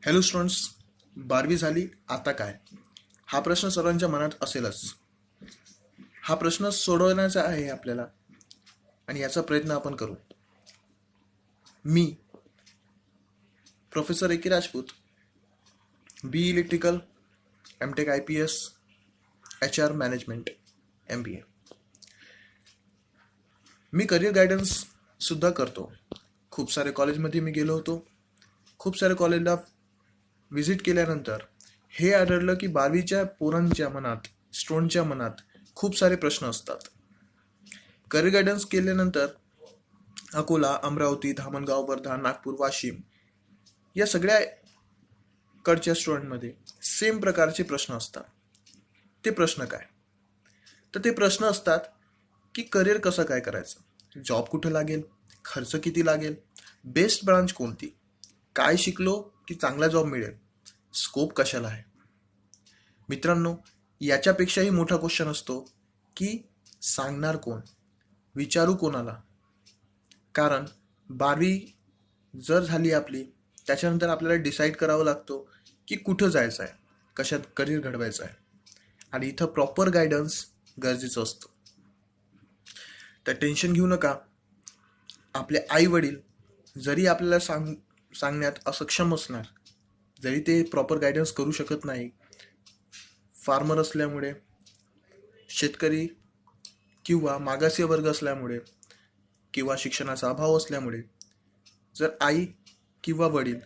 Hello students, 12वी झाली आता काय? हा प्रश्न सर्वांच्या मनात असेलच. हा प्रश्न सोडवण्याचा आहे आपल्याला आणि याचा प्रयत्न आपण करू. मी professor A K Rajput, B electrical, M Tech IPS, HR management, MBA. मी करिअर गायडन्स सुद्धा करतो. खूप सारे कॉलेजमध्ये मी गेलो होतो. खूप सारे कॉलेजला व्हिजिट केल्यानंतर हे आढळलं की 12वीच्या पोरांच्या मनात, स्टुडंटच्या मनात खूप सारे प्रश्न असतात. करिअर गायडन्स केल्यानंतर अकोला, अमरावती, धामणगाव, वर्धा, नागपूर, वाशिम या सगळ्या कडच्या स्टुडंटमध्ये सेम प्रकारचे प्रश्न असतात. ते प्रश्न काय? तर ते प्रश्न असतात की करिअर कसं काय करायचं, जॉब कुठं लागेल, खर्च किती लागेल, बेस्ट ब्रांच कोणती, काय शिकलो की चांगला जॉब मिळेल, स्कोप कशाला आहे. मित्रांनो, याच्यापेक्षाही मोठा क्वेश्चन असतो की सांगणार कोण, विचारू कोणाला. कारण 12वी जर झाली आपली, त्याच्यानंतर आपल्याला डिसाईड करावं लागतो की कुठं जायचं आहे, कशात करिअर घडवायचं आहे, आणि इथं प्रॉपर गायडन्स गरजेचं असतं. तर टेन्शन घेऊ नका. आपले आई वडील जरी आपल्याला सांगण्यात असक्षम असणार, जरी ते प्रॉपर गायडन्स करू शकत नाही, फार्मर असल्यामुळे, शेतकरी किंवा मागासी वर्ग असल्यामुळे, किंवा शिक्षणाचा अभाव असल्यामुळे, जर आई किंवा वडील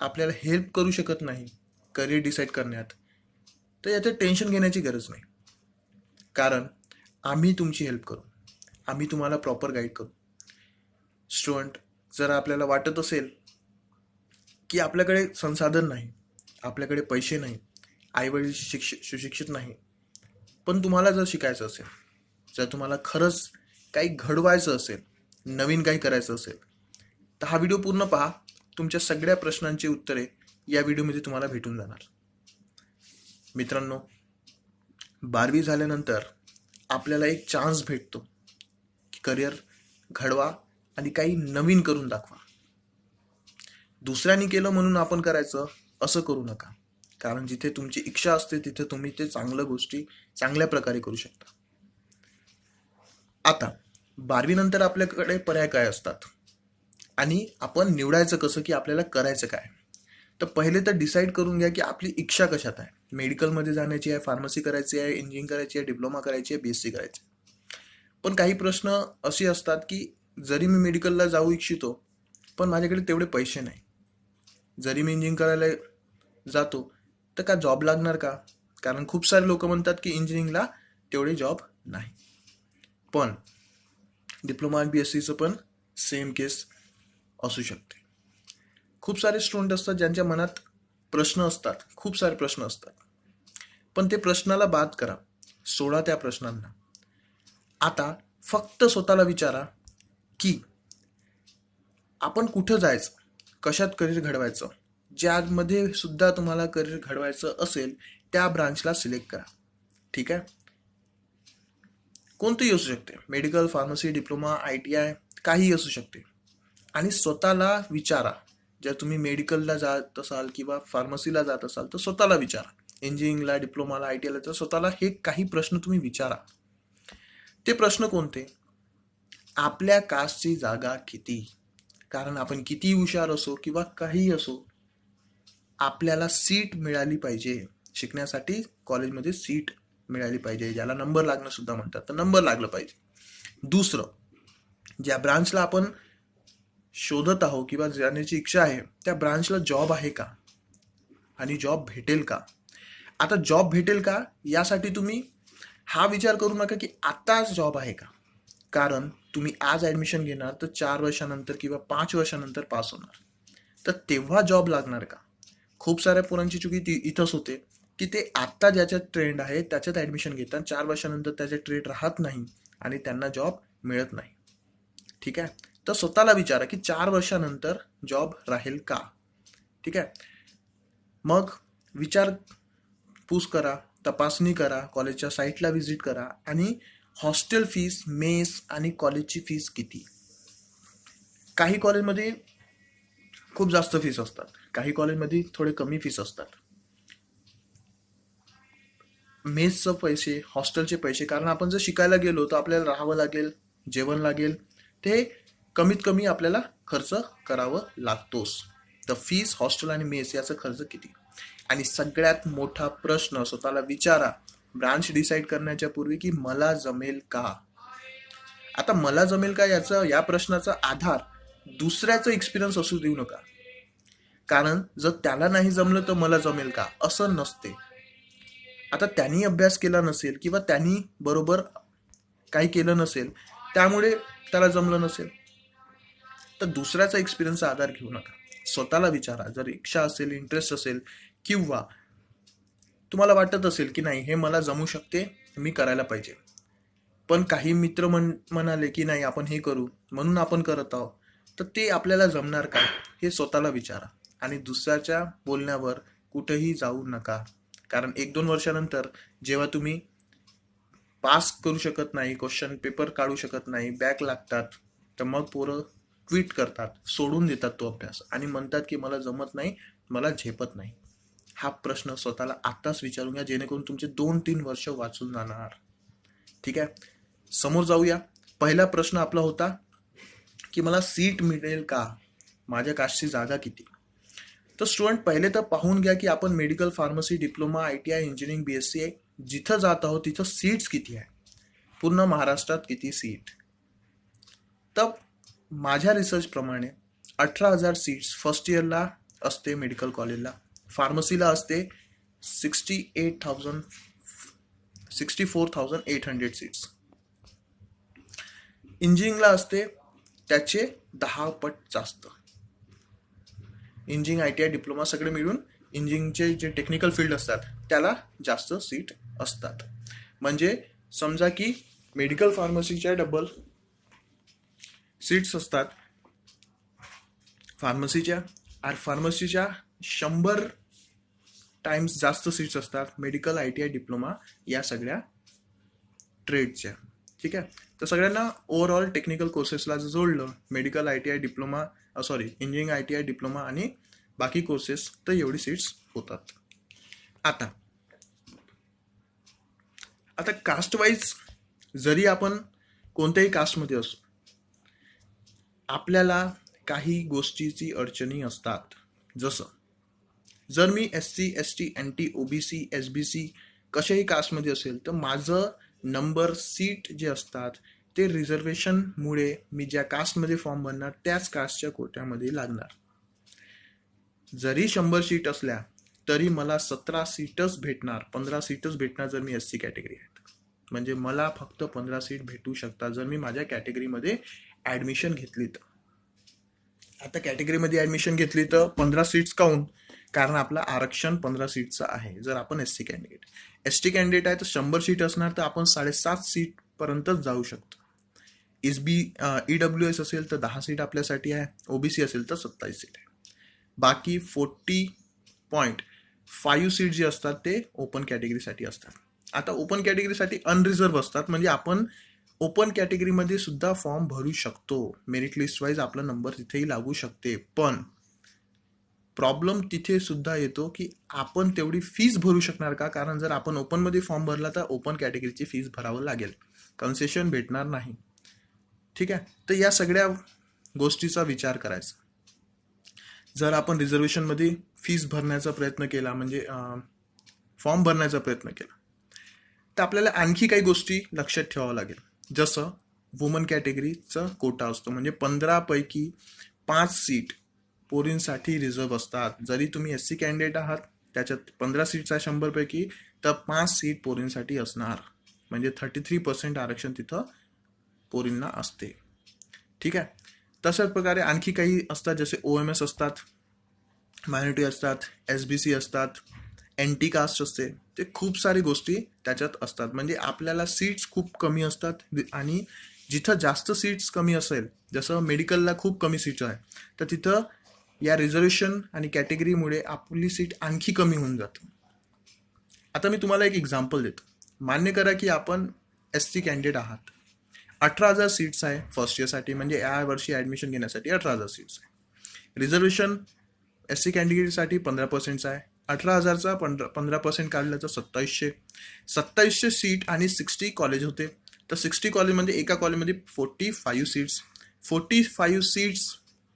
आपल्याला हेल्प करू शकत नाही करिअर डिसाईड करण्यात, तर याचं टेन्शन घेण्याची गरज नाही. कारण आम्ही तुमची हेल्प करू, आम्ही तुम्हाला प्रॉपर गाईड करू. स्टुडंट, जर आपल्याला वाटत असेल की आपल्याकडे संसाधन नाही, आपल्याकडे पैसे नाही, आईवडील सुशिक्षित नाही, पण तुम्हाला जर शिकायचं असेल, जर तुम्हाला खरंच काही घडवायचं असेल, नवीन काही करायचं असेल, तर हा व्हिडिओ पूर्ण पहा. तुमच्या सगळ्या प्रश्नांची उत्तरे या व्हिडिओमध्ये तुम्हाला भेटून जाणार. मित्रांनो, 12वी झाल्यानंतर आपल्याला एक चान्स भेटतो की करिअर घडवा आणि काही नवीन करून दाखवा. दुसऱ्यांनी केलं म्हणून आपण करायचं असं करू नका. कारण जिथे तुमची इच्छा असते तिथे तुम्ही ते चांगल्या गोष्टी चांगल्या प्रकारे करू शकता. आता 12वी नंतर आपल्याकडे पर्याय काय असतात आणि आपण निवडायचं कसं की आपल्याला करायचं काय. तर पहिले तर डिसाईड करून घ्या की आपली इच्छा कशात आहे. मेडिकलमध्ये जाण्याची आहे, फार्मसी करायची आहे, इंजिनिअरिंग करायची आहे, डिप्लोमा करायची आहे, BSc करायची. पण काही प्रश्न असे असतात की जरी मी मेडिकलला जाऊ इच्छितो पण माझ्याकडे तेवढे पैसे नाही, जरी मी इंजिनिअरिंग करायला जातो तर का जॉब लागणार का. कारण खूप सारे लोक म्हणतात की इंजिनिअरिंगला तेवढे जॉब नाही. पण डिप्लोमा आणि BScचं पण सेम केस असू शकते. खूप सारे स्टुडंट असतात ज्यांच्या मनात प्रश्न असतात, खूप सारे प्रश्न असतात, पण ते प्रश्नाला बाद करा, सोडा त्या प्रश्नांना. आता फक्त स्वतःला विचारा की आपण कुठं जायचं, कशात करिअर घडवायचं. ज्यामध्ये सुद्धा तुम्हाला करिअर घडवायचं असेल त्या ब्रांचला सिलेक्ट करा. ठीक आहे, कोणतंही असू शकते, मेडिकल, फार्मसी, डिप्लोमा, ITI, काहीही असू शकते. आणि स्वतःला विचारा, जर तुम्ही मेडिकलला जात असाल किंवा फार्मसीला जात असाल तर स्वतःला विचारा, इंजिनिअरिंगला, डिप्लोमाला, ITIला तर स्वतःला हे काही प्रश्न तुम्ही विचारा. ते प्रश्न कोणते? आपल्या कास्टची जागा किती. कारण आपण किती हुशार असो किंवा काही असो, आपल्याला सीट मिळाली पाहिजे. शिकण्यासाठी कॉलेजमध्ये सीट मिळाली पाहिजे, ज्याला नंबर लागणं सुद्धा म्हणतात, तर नंबर लागलं पाहिजे. दुसरं, ज्या ब्रांचला आपण शोधत आहोत किंवा जाण्याची इच्छा आहे त्या ब्रांचला जॉब आहे का आणि जॉब भेटेल का. आता जॉब भेटेल का यासाठी तुम्ही हा विचार करू नका की आताच जॉब आहे का. कारण तुम्ही आज ॲडमिशन घेणार तर 4 वर्षानंतर किंवा 5 वर्षानंतर पास होणार, तर तेव्हा जॉब लागणार का. खूप साऱ्या पोरांची चुकी इथंच होते की ते आत्ता ज्याच्यात ट्रेंड आहे त्याच्यात ॲडमिशन घेतात, 4 वर्षानंतर त्याच्यात ट्रेंड राहत नाही आणि त्यांना जॉब मिळत नाही. ठीक आहे, तर स्वतःला विचारा की 4 वर्षानंतर जॉब राहील का. ठीक आहे, मग विचारपूस करा, तपासणी करा, कॉलेजच्या साईटला व्हिजिट करा आणि हॉस्टेल फीस, मेस आणि कॉलेजची फीस किती. काही कॉलेजमध्ये खूप जास्त फीस असतात, काही कॉलेजमध्ये थोडे कमी फीस असतात. मेसचं पैसे, हॉस्टेलचे पैसे, कारण आपण जर शिकायला गेलो तर आपल्याला राहावं लागेल, जेवण लागेल, ते कमीत कमी आपल्याला खर्च करावं लागतोच. तर फीस, हॉस्टेल आणि मेस याचा खर्च किती? आणि सगळ्यात मोठा प्रश्न स्वतःला विचारा ब्रांच डिसाईड करण्याच्या पूर्वी की मला जमेल का. आता मला जमेल का या प्रश्नाचा आधार दुसऱ्याचं एक्सपिरियन्स असू देऊ नका, कारण जर त्याला नाही जमलं तर मला जमेल का असं नसते. आता त्यांनी अभ्यास केला नसेल किंवा त्यांनी बरोबर काही केलं नसेल, त्यामुळे त्याला जमलं नसेल, तर दुसऱ्याचा एक्सपिरियन्सचा आधार घेऊ नका. स्वतःला विचारा, जर इच्छा असेल, इंटरेस्ट असेल, किंवा तुम्हाला वाटत असेल की नाही हे मला जमू शकते, मी करायला पाहिजे, पण काही मित्र म्हणाले की नाही आपण हे करू म्हणून आपण करत आहोत, तर ते आपल्याला जमणार का हे स्वतःला विचारा. आणि दुसऱ्याच्या बोलण्यावर कुठेही जाऊ नका, कारण 1-2 वर्षानंतर जेव्हा तुम्ही पास करू शकत नाही, क्वेश्चन पेपर काढू शकत नाही, बॅक लागतात, तर मग पोरं ट्विट करतात, सोडून देतात तो अभ्यास आणि म्हणतात की मला जमत नाही, मला झेपत नाही. हा प्रश्न स्वतःला आताच विचारून घ्या, जेणेकरून तुमचे 2-3 वर्ष वाचून जाणार. ठीक आहे, समोर जाऊया. पहिला प्रश्न आपला होता की मला सीट मिळेल का, माझ्या कास्टची जागा किती. तर स्टुडंट, पहिले तर पाहून घ्या की आपण medical, pharmacy, diploma, ITI, engineering, BSc जिथं जात आहोत तिथं सीट्स किती आहे, पूर्ण महाराष्ट्रात किती सीट. तर माझ्या रिसर्चप्रमाणे 18,000 सीट्स फर्स्ट इयरला असते मेडिकल कॉलेजला, फार्मसीला असते 64,800 सीट्स, इंजिनिअरिंगला असते त्याचे 10 पट जास्त. इंजिनिअरिंग, ITI, डिप्लोमा सगळे मिळून इंजिनिअरिंगचे जे टेक्निकल फील्ड असतात त्याला जास्त सीट असतात. म्हणजे समजा की मेडिकल, फार्मसीच्या डबल सीट्स असतात फार्मसीच्या, फार्मसीच्या 100 टाइम्स जास्त सीट्स असतात मेडिकल, ITI, डिप्लोमा या सगळ्या ट्रेडच्या. ठीक आहे, तर सगळ्यांना ओव्हरऑल टेक्निकल कोर्सेसला जर जोडलं, medical, ITI, diploma, engineering, ITI, diploma आणि बाकी कोर्सेस, तर एवढी सीट्स होतात. आता कास्ट वाईज जरी आपण कोणत्याही कास्टमध्ये असो, आपल्याला काही गोष्टीची अडचणी असतात. जसं जर मी SC, ST, NT, OBC, SBC कशाही कास्टमध्ये असेल, तर माझं नंबर, सीट जे असतात ते रिझर्वेशनमुळे मी ज्या कास्टमध्ये फॉर्म भरणार त्याच कास्टच्या कोट्यामध्ये लागणार. जरी 100 सीट असल्या तरी मला 17 सीटच भेटणार, 15 सीटच भेटणार जर मी SC कॅटेगरी आहे. म्हणजे मला फक्त 15 सीट भेटू शकतात जर मी माझ्या कॅटेगरीमध्ये ॲडमिशन घेतली तर. आता कॅटेगरीमध्ये ॲडमिशन घेतली तर 15 सीट्स काऊन, कारण आपलं आरक्षण 15 सीटचं आहे. जर आपण SC कॅन्डिडेट, ST कॅन्डिडेट आहे तर 100 सीट असणार, तर आपण 7.5 सीटपर्यंतच जाऊ शकतो. EWS असेल तर 10 सीट आपल्यासाठी आहे, OBC असेल तर 27 सीट आहे. बाकी 40.5 सीट जे असतात ते ओपन कॅटेगरीसाठी असतात. आता ओपन कॅटेगरीसाठी अनरिझर्व असतात, म्हणजे आपण ओपन कॅटेगरीमध्ये सुद्धा फॉर्म भरू शकतो, मेरिट लिस्ट वाईज आपला नंबर तिथेही लागू शकते. पण प्रॉब्लेम तिथे सुद्धा येतो की आपण तेवढी फीस भरू शकणार का, कारण जर आपण ओपनमध्ये फॉर्म भरला तर ओपन कॅटेगरीची फीस भरावं लागेल, कन्सेशन भेटणार नाही. ठीक आहे, तर या सगळ्या गोष्टीचा विचार करायचा. जर आपण रिझर्वेशनमध्ये फीस भरण्याचा प्रयत्न केला, म्हणजे फॉर्म भरण्याचा प्रयत्न केला, तर आपल्याला आणखी काही गोष्टी लक्षात ठेवावं लागेल. जसं वुमन कॅटेगरीचा कोटा असतो, म्हणजे 15 पैकी 5 सीट पोरींसाठी रिझर्व असतात. जरी तुम्ही SC कॅन्डिडेट आहात, त्याच्यात 15 सीट्स आहे 100 पैकी, तर 5 सीट पोरींसाठी असणार, म्हणजे 33% आरक्षण तिथं पोरींना असते. ठीक आहे, तशाच प्रकारे आणखी काही असतात, जसे OMS असतात, मायनॉरिटी असतात, SBC असतात, NT कास्ट असते, ते खूप सारी गोष्टी त्याच्यात असतात. म्हणजे आपल्याला सीट्स खूप कमी असतात, आणि जिथं जास्त सीट्स कमी असेल, जसं मेडिकलला खूप कमी सीट्स आहे, तर तिथं या रिझर्वेशन आणि कॅटेगरीमुळे आपली सीट आणखी कमी होऊन जाते. आता मी तुम्हाला एक एक्झाम्पल देतो. मान्य करा की आपण SC कॅन्डिडेट आहात, 18,000 सीट्स आहे फर्स्ट इयरसाठी, म्हणजे या वर्षी ॲडमिशन घेण्यासाठी 18,000 सीट्स आहे. रिझर्वेशन SC कॅटेगरीसाठी 15% आहे. 18,000चा 15% काढलं तर 2700 सीट आणि 60 कॉलेज होते. तर 60 कॉलेजमध्ये एका कॉलेजमध्ये 45 सीट्स 45 सीट्स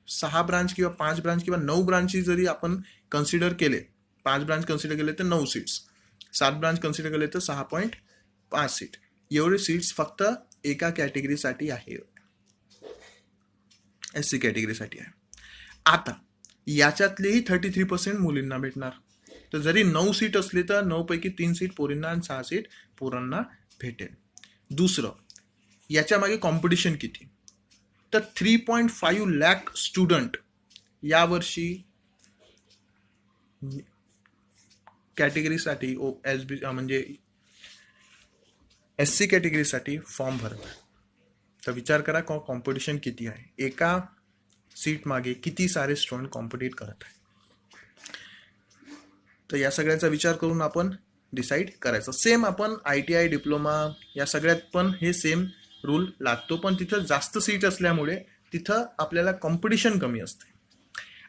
6 ब्रांच किंवा 5 ब्रांच किंवा 9 ब्रांचची जरी आपण कन्सिडर केले, 5 ब्रांच कन्सिडर केले तर 9 सीट्स, 7 ब्रांच कन्सिडर केले तर 6.5 सीट. एवढे सीट्स फक्त एका कॅटेगरीसाठी आहे, SC कॅटेगरीसाठी आहे. आता याच्यातलेही 33% मुलींना भेटणार. तर जरी 9 सीट असले तर 9 पैकी 3 सीट पोरींना आणि 6 सीट पोरांना भेटेल. दुसरं, याच्या मागे कॉम्पिटिशन किती, तर 3.5 लाख स्टुडंट यावर्षी कॅटेगरीसाठी म्हणजे SC कॅटेगरीसाठी फॉर्म भरतात. तर विचार करा कॉम्पिटिशन किती आहे, एका सीट मागे किती सारे स्टुडंट कॉम्पिटिट करत आहे. तर या सगळ्याचा विचार करून आपण डिसाईड करायचं. सेम आपण ITI डिप्लोमा या सगळ्यात पण हे सेम रूल लागतो, पण तिथं जास्त सीट असल्यामुळे तिथं आपल्याला कॉम्पिटिशन कमी असते.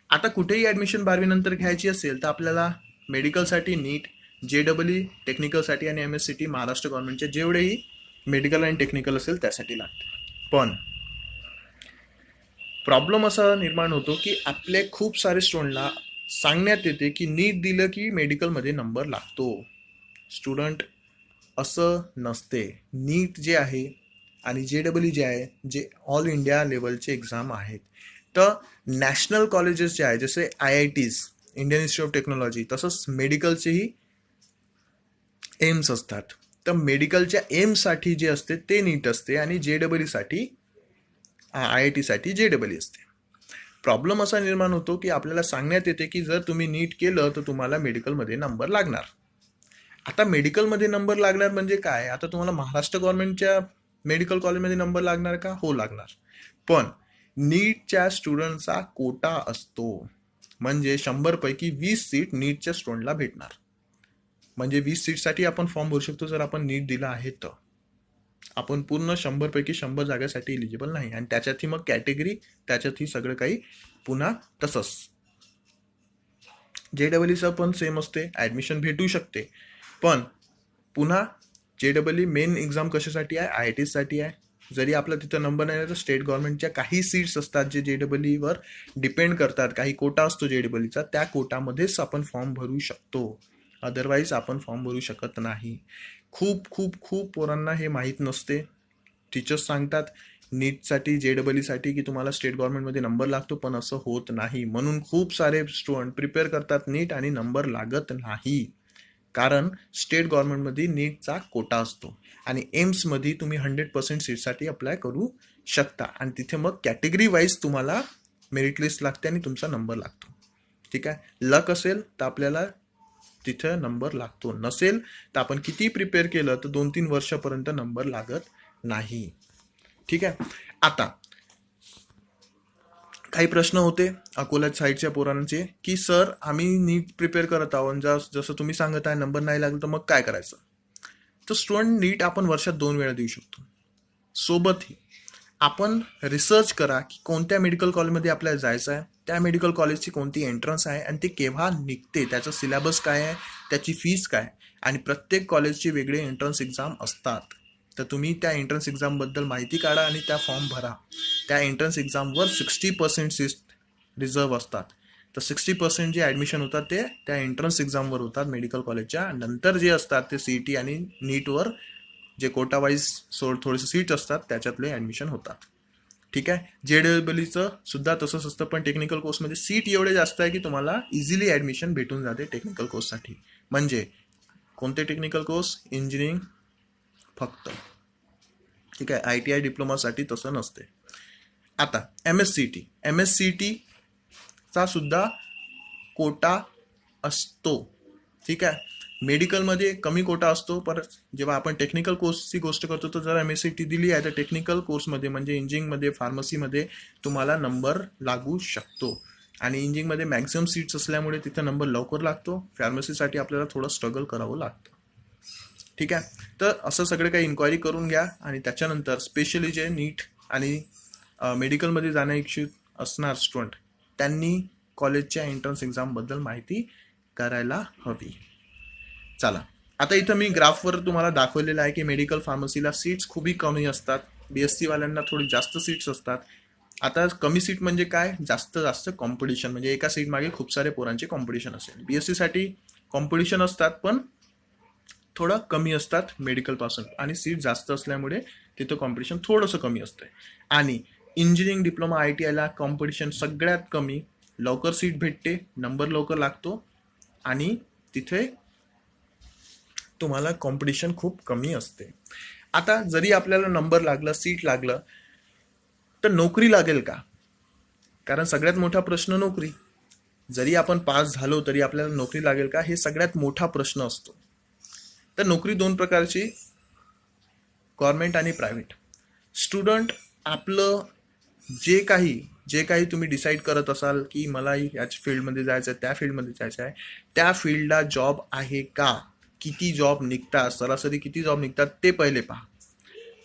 आता कुठेही ॲडमिशन 12वी नंतर घ्यायची असेल तर आपल्याला मेडिकलसाठी नीट, JEE टेक्निकलसाठी आणि MSCT महाराष्ट्र गव्हर्नमेंटचे जेवढेही मेडिकल आणि टेक्निकल असेल त्यासाठी लागते. पण प्रॉब्लेम असा निर्माण होतो की आपले खूप सारे स्टुडंटला सांगण्यात येते की नीट दिलं की मेडिकलमध्ये नंबर लागतो. स्टुडंट असं नसते. नीट जे आहे आणि JEE जे आहे, जे ऑल इंडिया लेवलचे एक्झाम आहेत, तर नॅशनल कॉलेजेस जे आहे जसे IITs, Indian institute of technology, तसंच मेडिकलचेही एम्स असतात. तर मेडिकलच्या एम्ससाठी जे असते ते नीट असते आणि JEE IIT JEE असते. प्रॉब्लेम असा निर्माण होतो की आपल्याला सांगण्यात येते की जर तुम्ही नीट केलं तर तुम्हाला मेडिकलमध्ये नंबर लागणार. आता मेडिकलमध्ये नंबर लागणार म्हणजे काय, आता तुम्हाला महाराष्ट्र गव्हर्नमेंटच्या मेडिकल कॉलेजमध्ये नंबर लागणार का, हो लागणार. पण नीटच्या स्टुडंटचा कोटा असतो, म्हणजे 100 पैकी 20 सीट नीटच्या स्टुडंटला भेटणार. म्हणजे 20 सीटसाठी आपण फॉर्म भरू शकतो जर आपण नीट दिला आहे तर. आपण पूर्ण 100 पैकी 100 जागेसाठी इलिजिबल नाही. आणि त्याच्यातही मग कॅटेगरी, त्याच्यातही सगळं काही पुन्हा तसंच. JEE पण सेम असते, ॲडमिशन भेटू शकते. पण पुन्हा JEE मेन एक्झाम कशासाठी आहे, IIT साठी आहे. जरी आपला तिथं नंबर नाही तर स्टेट गव्हर्नमेंटच्या काही सीट्स असतात जे JEE वर डिपेंड करतात. काही कोटा असतो JEE त्या कोटामध्येच आपण फॉर्म भरू शकतो, अदरवाईज आपण फॉर्म भरू शकत नाही. खूप खूप खूप पोरांना हे माहीत नसते. टीचर्स सांगतात नीटसाठी JEE की तुम्हाला स्टेट गव्हर्नमेंटमध्ये नंबर लागतो, पण असं होत नाही. म्हणून खूप सारे स्टुडंट प्रिपेअर करतात नीट आणि नंबर लागत नाही, कारण स्टेट गव्हर्नमेंटमध्ये नीटचा कोटा असतो आणि एम्समध्ये तुम्ही 100% सीटसाठी अप्लाय करू शकता आणि तिथे मग कॅटेगरी वाईज तुम्हाला मेरिट लिस्ट लागते आणि तुमचा नंबर लागतो. ठीक आहे, लक असेल तर आपल्याला तिथं नंबर लागतो, नसेल तर आपण किती प्रिपेअर केलं तर 2-3 वर्षापर्यंत नंबर लागत नाही. ठीक आहे. आता काही प्रश्न होते अकोला साईडच्या पोरांचे की सर आम्ही नीट प्रिपेअर करत आहोत, जसं तुम्ही सांगत आहे नंबर नाही लागला तर मग काय करायचं. तर स्टुडंट नीट आपण वर्षात 2 वेळा देऊ शकतो. सोबतही आपण रिसर्च करा की कोणत्या मेडिकल कॉलेजमध्ये आपल्याला जायचं आहे, त्या मेडिकल कॉलेजची कोणती एंट्रन्स आहे आणि ते केव्हा निघते, त्याचं सिलेबस काय आहे, त्याची फीस काय, आणि प्रत्येक कॉलेजची वेगळे एंट्रन्स एक्झाम असतात. तर तुम्ही त्या एंट्रन्स एक्झामबद्दल माहिती काढा आणि त्या फॉर्म भरा. त्या एंट्रन्स एक्झामवर 60% सीट रिझर्व असतात. तर 60% जे ॲडमिशन होतात ते त्या एंट्रन्स एक्झामवर होतात मेडिकल कॉलेजच्या. नंतर जे असतात ते CET आणि नीटवर जे कोटा वाईज थोडेसे सीट असतात त्याच्यातले ॲडमिशन होतात. ठीक आहे. JEE सुद्धा तसंच असतं, पण टेक्निकल कोर्समध्ये सीट एवढे जास्त आहे की तुम्हाला इझिली ॲडमिशन भेटून जाते टेक्निकल कोर्ससाठी. म्हणजे कोणते टेक्निकल कोर्स, इंजिनिअरिंग फक्त. ठीक आहे, ITI डिप्लोमासाठी तसं नसते. आता MSCT चा सुद्धा कोटा असतो. ठीक आहे, मेडिकलमध्ये कमी कोटा असतो, पण जेव्हा आपण टेक्निकल कोर्सची गोष्ट करतो तर जर MSCT दिली आहे तर टेक्निकल कोर्समध्ये म्हणजे इंजिनिअरिंगमध्ये, फार्मसीमध्ये तुम्हाला नंबर लागू शकतो. आणि इंजिनिअरिंगमध्ये मॅक्झिमम सीट्स असल्यामुळे तिथं नंबर लवकर लागतो. फार्मसीसाठी आपल्याला थोडं स्ट्रगल करावं लागतं. ठीक आहे, तर असं सगळं काही इन्क्वायरी करून घ्या. आणि त्याच्यानंतर स्पेशली जे नीट आणि मेडिकलमध्ये जाण्या इच्छुक असणार स्टुडंट त्यांनी कॉलेजच्या एंट्रन्स एक्झामबद्दल माहिती करायला हवी. चला, आता इथं मी ग्राफवर तुम्हाला दाखवलेलं आहे की मेडिकल फार्मसीला सीट्स खूपही कमी असतात. BSc वाल्यांना थोडी जास्त सीट्स असतात. आता कमी सीट म्हणजे काय, जास्त कॉम्पिटिशन, म्हणजे एका सीट मागे खूप सारे पोरांचे कॉम्पिटिशन असेल. BSc साठी कॉम्पिटिशन असतात पण थोडं कमी असतात मेडिकल पासून, आणि सीट जास्त असल्यामुळे तिथं कॉम्पिटिशन थोडंसं कमी असतं. आणि इंजिनिअरिंग डिप्लोमा ITIला कॉम्पिटिशन सगळ्यात कमी, लवकर सीट भेटते, नंबर लवकर लागतो, आणि तिथे तुम्हाला कॉम्पिटिशन खूप कमी असते. आता जरी आपल्याला नंबर लागला, सीट लागलं, तर नोकरी लागेल का? कारण सगळ्यात मोठा प्रश्न नोकरी. जरी आपण पास झालो तरी आपल्याला नोकरी लागेल का, हे सगळ्यात मोठा प्रश्न असतो. तर नोकरी दोन प्रकारची, गव्हर्नमेंट आणि प्रायव्हेट. स्टुडंट आपलं जे काही तुम्ही डिसाईड करत असाल की मला याच फील्डमध्ये जायचं आहे, त्या फील्डमध्ये जायचं आहे, त्या फील्डला जॉब आहे का, किती जॉब निघतात, सरासरी किती जॉब निघतात ते पहिले पहा.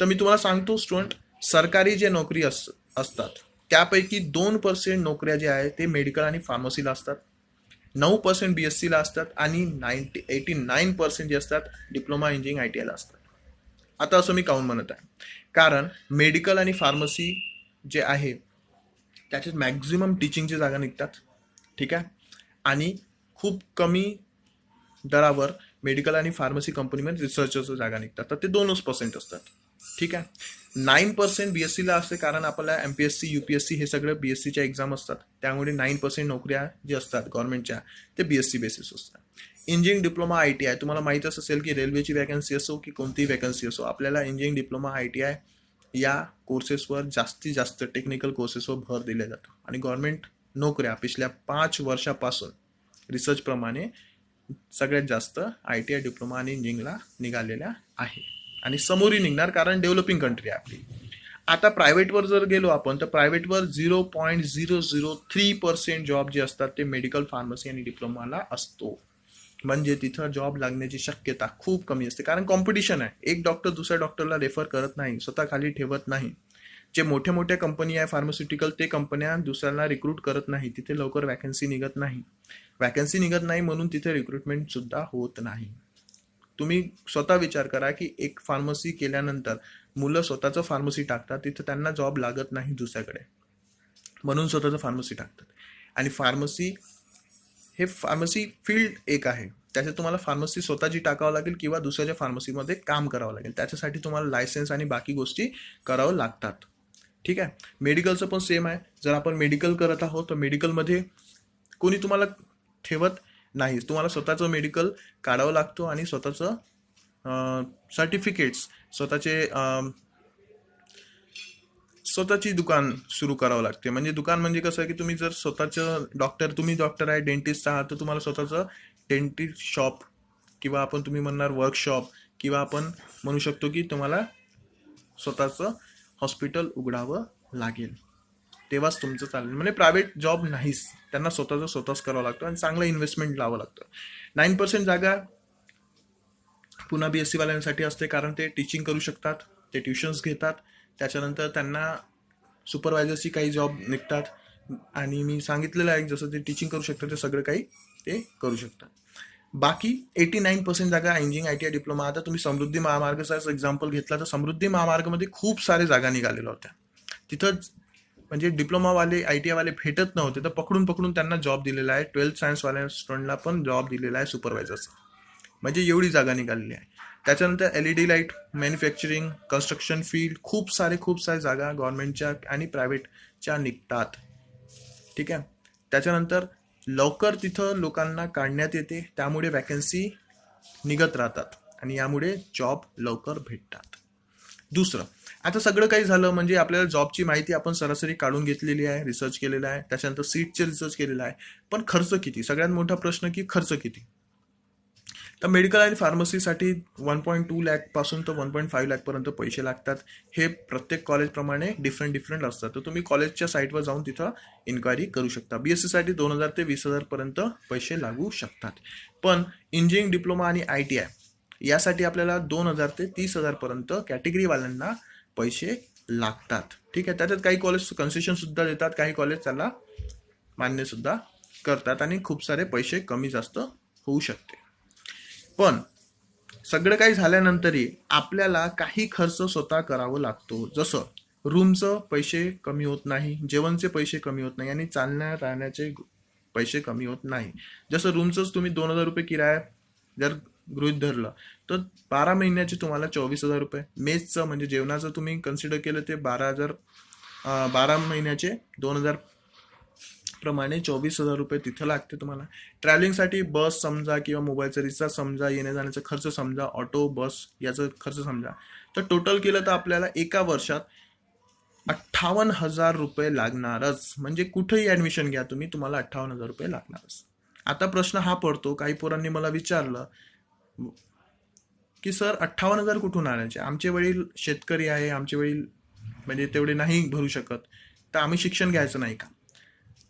तर मी तुम्हाला सांगतो स्टुडंट, सरकारी जे नोकरी असतात त्यापैकी 2% नोकऱ्या जे आहे ते मेडिकल आणि फार्मसीला असतात, 9% BScला असतात, आणि 89% जे असतात डिप्लोमा इंजिनिअरिंग ITIला असतात. आता असं मी काऊन म्हणत आहे, कारण मेडिकल आणि फार्मसी जे आहे त्याच्यात मॅक्झिमम टीचिंगची जागा निघतात, ठीक आहे, आणि खूप कमी दरावर मेडिकल आणि फार्मसी कंपनीमध्ये रिसर्चरच्या जागा निघतात, तर ते 2% असतात, ठीक आहे. 9% BScला असते, कारण आपल्याला MPSC UPSC हे सगळं BScच्या एक्झाम असतात, त्यामुळे 9% नोकऱ्या जे असतात गव्हर्नमेंटच्या ते BSc बेसिस असतात. इंजिनिअरिंग डिप्लोमा ITI तुम्हाला माहीतच असेल की रेल्वेची वॅकन्सी असो की कोणतीही वॅकन्सी असो, आपल्याला इंजिनिअरिंग डिप्लोमा ITI या कोर्सेसवर जास्तीत जास्त टेक्निकल कोर्सेसवर भर दिला जातो, आणि गव्हर्नमेंट नोकऱ्या पिछल्या 5 वर्षापासून रिसर्चप्रमाणे सगळ्यात जास्त ITI डिप्लोमा आणि इंजिनिअरिंगला निघालेल्या आहे, आणि समोरही निघणार, कारण डेव्हलपिंग कंट्री आहे आपली. आता प्रायव्हेटवर जर गेलो आपण, तर प्रायव्हेटवर 0.003% जॉब जे असतात ते मेडिकल, फार्मसी आणि डिप्लोमाला असतो. म्हणजे तिथं जॉब लागण्याची शक्यता खूप कमी असते, कारण कॉम्पिटिशन आहे. एक डॉक्टर दुसऱ्या डॉक्टरला रेफर करत नाही, स्वतः खाली ठेवत नाही. जे मोठ्या मोठ्या कंपनी आहे फार्मास्युटिकल, ते कंपन्या दुसऱ्याला रिक्रूट करत नाही, तिथे लवकर वॅकन्सी निघत नाही. वॅकन्सी निघत नाही म्हणून तिथे रिक्रुटमेंट सुद्धा होत नाही. तुम्ही स्वतः विचार करा की एक फार्मसी केल्यानंतर मुलं स्वतःचं फार्मसी टाकतात, तिथं त्यांना जॉब लागत नाही दुसऱ्याकडे, म्हणून स्वतःचं फार्मसी टाकतात. आणि फार्मसी फील्ड एक आहे, त्याच्यात तुम्हाला फार्मसी स्वतःची टाकावं लागेल किंवा दुसऱ्याच्या फार्मसीमध्ये काम करावं लागेल. त्याच्यासाठी तुम्हाला लायसन्स आणि बाकी गोष्टी करावं लागतात, ठीक आहे. मेडिकलचं पण सेम आहे. जर आपण मेडिकल करत आहोत तर मेडिकलमध्ये कोणी तुम्हाला ठेवत नाही, तुम्हाला स्वतःचं मेडिकल काढावं लागतो, आणि स्वतःचं सर्टिफिकेट्स, स्वतःची दुकान सुरू करावं लागते. म्हणजे दुकान म्हणजे कसं आहे की तुम्ही जर स्वतःचं तुम्ही डॉक्टर आहे, डेंटिस्ट आहात, तर तुम्हाला स्वतःचं डेंटिस्ट शॉप, किंवा तुम्ही म्हणणार वर्कशॉप, किंवा आपण म्हणू शकतो की तुम्हाला स्वतःचं हॉस्पिटल उघडावं लागेल, तेव्हाच तुमचं चालेल. म्हणजे प्रायव्हेट जॉब नाहीच, त्यांना स्वतःच करावं लागतं, आणि चांगलं इन्व्हेस्टमेंट लावावं लागतं. 9% जागा पुन्हा BSc वाल्यांसाठी असते, कारण ते टीचिंग करू शकतात, ते ट्युशन्स घेतात, त्याच्यानंतर त्यांना सुपरवायझरची काही जॉब निघतात, आणि मी सांगितलेलं आहे जसं ते टीचिंग करू शकतात, ते सगळं काही ते करू शकतात. बाकी 89% जागा इंजिनिअरिंग ITI डिप्लोमा. आता तुम्ही समृद्धी महामार्गाचा एक्झाम्पल घेतला तर समृद्धी महामार्गामध्ये खूप सारे जागा निघालेल्या होत्या, तिथं म्हणजे डिप्लोमावाले ITI वाले भेटत नव्हते, तर पकडून त्यांना जॉब दिलेला आहे. 12th सायन्सवाल्या स्टुडंटला पण जॉब दिलेला आहे सुपरवायझरचा, म्हणजे एवढी जागा निघालेली आहे. त्याच्यानंतर LED light, manufacturing, construction field, खूप सारे जागा गव्हर्नमेंटच्या आणि प्रायव्हेटच्या निघतात, ठीक आहे. त्याच्यानंतर लवकर तिथं लोकांना काढण्यात येते, त्यामुळे वॅकन्सी निघत राहतात, आणि यामुळे जॉब लवकर भेटतात. दुसरं, आता सगळं काही झालं म्हणजे आपल्याला जॉबची माहिती आपण सरासरी काढून घेतलेली आहे, रिसर्च केलेला आहे, त्याच्यानंतर सीटचे रिसर्च केलेला आहे, पण खर्च किती, सगळ्यात मोठा प्रश्न की खर्च किती. तर मेडिकल आणि फार्मसीसाठी 1.2 लाख पासून तर 1.5 लाख पर्यंत पैसे लागतात. हे प्रत्येक कॉलेजप्रमाणे डिफरंट असतात, तर तुम्ही कॉलेजच्या साईटवर जाऊन तिथं इन्क्वायरी करू शकता. BSc साठी 2,000 ते 20,000 पर्यंत पैसे लागू शकतात, पण इंजिनिअरिंग डिप्लोमा आणि ITI यासाठी आपल्याला 2,000 ते 30,000 पर्यंत कॅटेगरीवाल्यांना पैसे लागतात, ठीक आहे. त्याच्यात काही कॉलेज कन्सेशन सुद्धा देतात, काही कॉलेज त्याला मान्य सुद्धा करतात आणि खूप सारे पैसे कमी जास्त होऊ शकते. पण सगळं काही झाल्यानंतरही आपल्याला काही खर्च स्वतः करावा लागतो. जसं रूमचं पैसे कमी होत नाही, जेवणचे पैसे कमी होत नाही आणि चालण्या राहण्याचे पैसे कमी होत नाही. जसं रूमचंच तुम्ही 2,000 रुपये किराया जर गृहीत धरलं तर 12 महिन्याचे तुम्हाला 24,000 रुपये. मेसचं म्हणजे जेवणाचं तुम्ही कन्सिडर केलं ते 12,000, 12 महिन्याचे 2,000 प्रमाणे 24,000 रुपये तिथं लागते तुम्हाला. ट्रॅव्हलिंगसाठी बस समजा किंवा मोबाईलचा रिचार्ज समजा, येण्या जाण्याचा खर्च समजा, ऑटो बस याचा खर्च समजा, तर टोटल केलं तर आपल्याला एका वर्षात 58,000 रुपये लागणारच. म्हणजे कुठेही ऍडमिशन घ्या तुम्ही, तुम्हाला 58,000 रुपये लागणारच. आता प्रश्न हा पडतो, काही पोरांनी मला विचारलं की सर 58,000 कुठून आणायचे, आमचे वडील शेतकरी आहे, आमचे वडील म्हणजे तेवढे नाही भरू शकत, तर आम्ही शिक्षण घ्यायचं नाही का?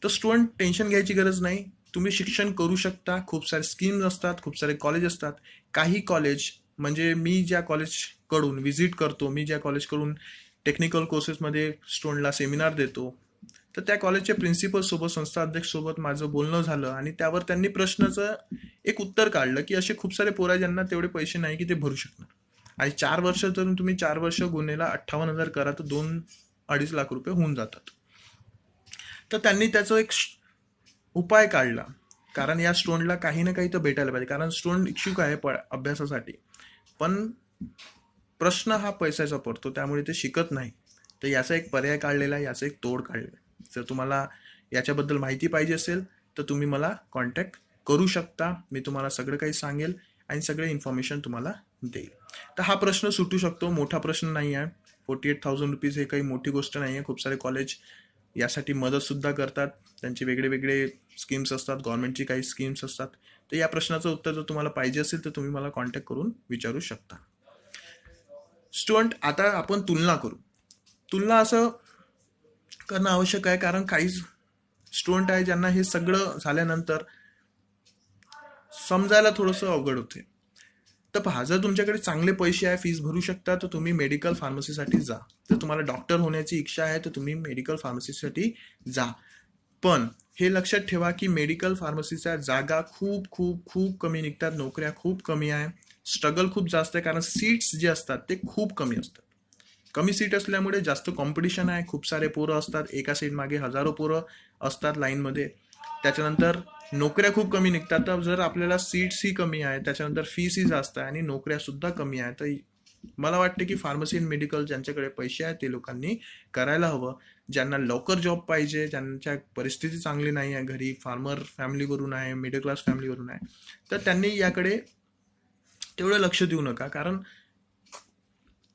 तर स्टुडंट टेन्शन घ्यायची गरज नाही, तुम्ही शिक्षण करू शकता. खूप सारे स्कीम्स असतात, खूप सारे कॉलेज असतात. काही कॉलेज म्हणजे मी ज्या कॉलेजकडून व्हिजिट करतो, मी ज्या कॉलेजकडून टेक्निकल कोर्सेसमध्ये स्टुडंटला सेमिनार देतो, तर त्या कॉलेजच्या प्रिन्सिपल सोबत, संस्था अध्यक्ष सोबत माझं बोलणं झालं आणि त्यावर त्यांनी प्रश्नाचं एक उत्तर काढलं की असे खूप सारे पोरं ज्यांना तेवढे पैसे नाही की ते भरू शकणार. आणि 4 वर्ष तर तुम्ही 4 वर्ष गुन्हेला 58,000 करा तर 2-2.5 लाख रुपये होऊन जातात. तर त्यांनी त्याचा एक उपाय काढला, कारण या स्टुडंटला काही ना काही तर भेटायला पाहिजे, कारण स्टुडंट इच्छुक आहे अभ्यासासाठी, पण प्रश्न हा पैशाचा पडतो, त्यामुळे ते शिकत नाही. तर याचा एक पर्याय काढलेला आहे, याचा एक तोड काढलेला आहे. जर तुम्हाला याच्याबद्दल माहिती पाहिजे असेल तर तुम्ही मला कॉन्टॅक्ट करू शकता. मी तुम्हाला सगळं काही सांगेल आणि सगळे इन्फॉर्मेशन तुम्हाला देईल. तर हा प्रश्न सुटू शकतो, मोठा प्रश्न नाही आहे. 48,000 रुपीज हे काही मोठी गोष्ट नाही आहे. खूप सारे कॉलेज यासाठी मदत सुद्धा करतात, त्यांचे वेगळे वेगळे स्कीम्स असतात, गव्हर्नमेंटची काही स्कीम्स असतात. तर या प्रश्नाचं उत्तर जर तुम्हाला पाहिजे असेल तर तुम्ही मला कॉन्टॅक्ट करून विचारू शकता. स्टुडंट, आता आपण तुलना करू. तुलना असं करणं आवश्यक आहे, कारण काही स्टुडंट आहे ज्यांना हे सगळं झाल्यानंतर समजायला थोडंसं अवघड होते. तर पहा, जर तुमच्याकडे चांगले पैसे आहे, फीस भरू शकता, तर तुम्ही मेडिकल फार्मसीसाठी जा. जर तुम्हाला डॉक्टर होण्याची इच्छा आहे तर तुम्ही मेडिकल फार्मसीसाठी जा. पण हे लक्षात ठेवा की मेडिकल फार्मसीच्या जागा खूप खूप खूप कमी निघतात, नोकऱ्या खूप कमी आहे, स्ट्रगल खूप जास्त आहे, कारण सीट्स जे असतात ते खूप कमी असतात. कमी सीट असल्यामुळे जास्त कॉम्पिटिशन आहे, खूप सारे पोरं असतात, एका सीट मागे हजारो पोरं असतात लाईनमध्ये. त्याच्यानंतर नोकऱ्या खूप कमी निघतात. तर जर आपल्याला सीट्स ही कमी आहे, त्याच्यानंतर फीस ही जास्त आहे आणि नोकऱ्या सुद्धा कमी आहे, तर मला वाटते की फार्मसी आणि मेडिकल ज्यांच्याकडे पैसे आहेत ते लोकांनी करायला हवं. ज्यांना लवकर जॉब पाहिजे, ज्यांच्या परिस्थिती चांगली नाही आहे, घरी फार्मर फॅमिलीवरून आहे, मिडल क्लास फॅमिलीवरून आहे, तर त्यांनी याकडे तेवढं लक्ष देऊ नका. कारण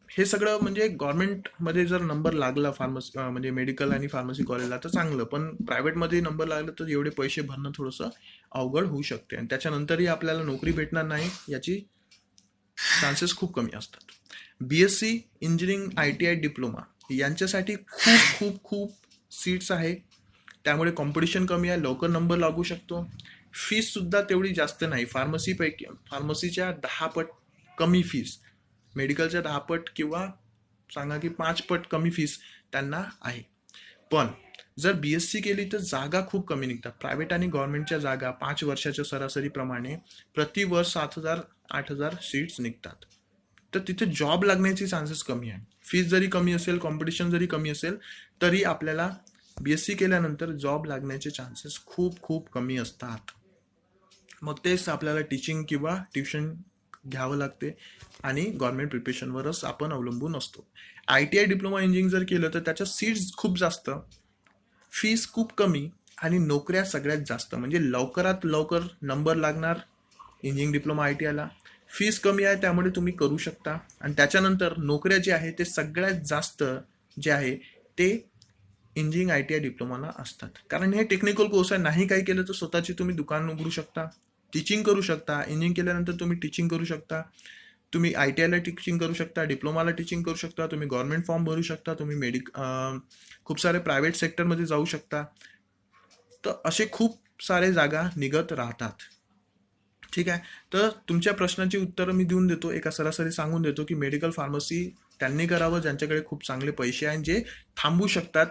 हे सगळं म्हणजे गव्हर्नमेंटमध्ये जर नंबर लागला फार्मसी म्हणजे मेडिकल आणि फार्मसी कॉलेजला तर चांगलं, पण प्रायव्हेटमध्ये नंबर लागला तर एवढे पैसे भरणं थोडंसं अवघड होऊ शकते आणि त्याच्यानंतरही आपल्याला नोकरी भेटणार नाही याची चान्सेस खूप कमी असतात. BSc, इंजिनिअरिंग, ITI, डिप्लोमा यांच्यासाठी खूप खूप खूप सीट्स आहे, त्यामुळे कॉम्पिटिशन कमी आहे, लवकर नंबर लागू शकतो. फीस सुद्धा तेवढी जास्त नाही, फार्मसीच्या 10 पट कमी फीस, मेडिकलच्या 10 पट किंवा सांगा की 5 पट कमी फीस त्यांना आहे. पण जर BSc केली तर जागा खूप कमी निघतात. प्रायव्हेट आणि गव्हर्नमेंटच्या जागा 5 वर्षाच्या सरासरीप्रमाणे प्रतिवर्ष 7,000-8,000 सीट्स निघतात. तर तिथे जॉब लागण्याची चान्सेस कमी आहे. फीस जरी कमी असेल, कॉम्पिटिशन जरी कमी असेल, तरी आपल्याला BSc केल्यानंतर जॉब लागण्याचे चान्सेस खूप खूप कमी असतात. मग तेच आपल्याला टीचिंग किंवा ट्युशन घ्यावं लागते आणि गव्हर्नमेंट प्रिपरेशनवरच आपण अवलंबून असतो. ITI, डिप्लोमा, इंजिनिअरिंग जर केलं तर त्याच्या सीट्स खूप जास्त, फीस खूप कमी आणि नोकऱ्या सगळ्यात जास्त, म्हणजे लवकरात लवकर नंबर लागणार इंजिनिअरिंग, डिप्लोमा, ITIला. फीस कमी आहे त्यामुळे तुम्ही करू शकता आणि त्याच्यानंतर नोकऱ्या जे आहे ते सगळ्यात जास्त जे आहे ते इंजिनिअरिंग, ITI, डिप्लोमाला असतात. कारण हे टेक्निकल कोर्स आहे, नाही काही केलं तर स्वतःची तुम्ही दुकान उघडू शकता, टीचिंग करू शकता. इंजिनिअरिंग केल्यानंतर तुम्ही टीचिंग करू शकता, तुम्ही ITIला टीचिंग करू शकता, डिप्लोमाला टीचिंग करू शकता, तुम्ही गव्हर्नमेंट फॉर्म भरू शकता, तुम्ही खूप सारे प्रायव्हेट सेक्टरमध्ये जाऊ शकता. तर असे खूप सारे जागा निघत राहतात. ठीक आहे, तर तुमच्या प्रश्नाची उत्तरं मी देऊन देतो, एका सरासरी सांगून देतो की मेडिकल फार्मसी त्यांनी करावं ज्यांच्याकडे खूप चांगले पैसे आहेत, जे थांबू शकतात,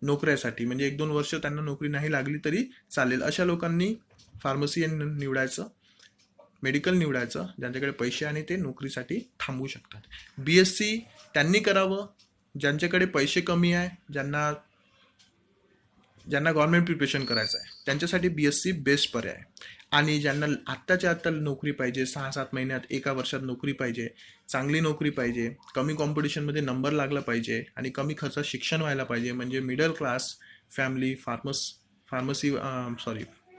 नोकऱ्यासाठी, म्हणजे 1-2 वर्ष त्यांना नोकरी नाही लागली तरी चालेल, अशा लोकांनी फार्मसी निवडायचं, मेडिकल निवडायचं, ज्यांच्याकडे पैसे आणि ते नोकरीसाठी थांबू शकतात. BSc त्यांनी करावं ज्यांच्याकडे पैसे कमी आहे, ज्यांना गव्हर्नमेंट प्रिपरेशन करायचं आहे, त्यांच्यासाठी BSc बेस्ट पर्याय आहे. आणि ज्यांना आत्ताच्या आत्ता नोकरी पाहिजे, 6-7 महिन्यात, 1 वर्षात नोकरी पाहिजे, चांगली नोकरी पाहिजे, कमी कॉम्पिटिशनमध्ये नंबर लागला पाहिजे आणि कमी खर्चात शिक्षण व्हायला पाहिजे, म्हणजे मिडल क्लास फॅमिली,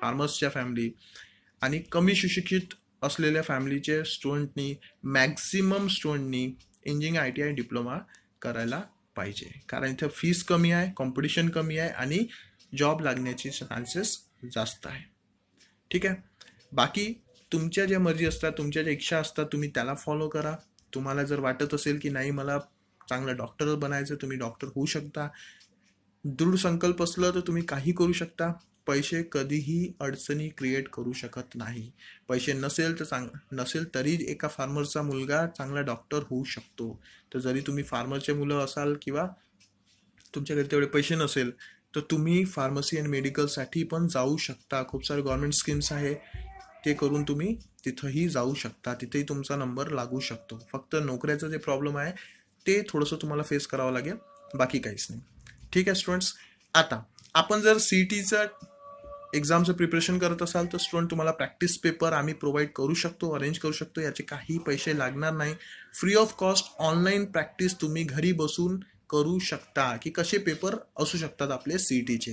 फार्मर्सच्या फॅमिली आणि कमी सुशिक्षित असलेल्या फॅमिलीचे स्टुडंटनी, मॅक्झिमम स्टुडंटनी इंजिनिअरिंग ITI डिप्लोमा करायला पाहिजे, कारण इथं फीस कमी आहे, कॉम्पिटिशन कमी आहे आणि जॉब लागण्याचे चान्सेस जास्त आहे. ठीक आहे. बाकी तुमच्या ज्या मर्जी असतात, तुमच्या ज्या इच्छा असतात, तुम्ही त्याला फॉलो करा. तुम्हाला जर वाटत असेल की नाही मला चांगला डॉक्टर बनायचं, तुम्ही डॉक्टर होऊ शकता. दृढ संकल्प असलं तर तुम्ही काही करू शकता. पैसे कधीही अडचणी क्रिएट करू शकत नाही. पैसे नसेल तरी एका फार्मरचा मुलगा चांगला डॉक्टर होऊ शकतो. तर जरी तुम्ही फार्मरचे मुलं असाल किंवा तुमच्याकडे तेवढे पैसे नसेल तर तुम्ही फार्मसी आणि मेडिकलसाठी पण जाऊ शकता. खूप सारे गव्हर्नमेंट स्कीम्स आहे, ते करून तुम्ही तिथंही जाऊ शकता, तिथेही तुमचा नंबर लागू शकतो. फक्त नोकऱ्याचं जे प्रॉब्लेम आहे ते थोडंसं तुम्हाला फेस करावं लागेल, बाकी काहीच नाही. ठीक आहे स्टुडंट्स. आता आपण जर CETचं एक्झामचं प्रिपरेशन करत असाल तर स्टुडंट तुम्हाला प्रॅक्टिस पेपर आम्ही प्रोव्हाइड करू शकतो, अरेंज करू शकतो. याचे काही पैसे लागणार नाही. Free of cost online practice तुम्ही घरी बसून करू शकता की कसे पेपर असू शकतात आपले CETचे.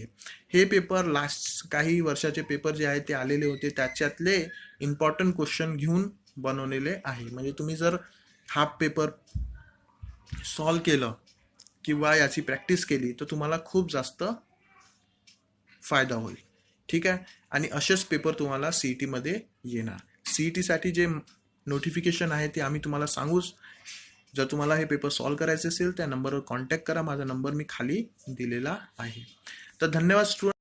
हे पेपर लास्ट काही वर्षाचे पेपर जे आहेत ते आलेले होते, त्याच्यातले इम्पॉर्टंट क्वेश्चन घेऊन बनवलेले आहे. म्हणजे तुम्ही जर हा पेपर सॉल्व केलं किंवा याची प्रॅक्टिस केली तर तुम्हाला खूप जास्त फायदा होईल. ठीक आहे. आणि असेच पेपर तुम्हाला CETमध्ये येणार. CETसाठी जे नोटिफिकेशन आहे ते आम्ही तुम्हाला सांगूच. जर तुम्हाला हे पेपर सॉल्व करायचे असेल त्या नंबरवर कॉन्टॅक्ट करा. माझा नंबर मी खाली दिलेला आहे. तर धन्यवाद स्टुडंट.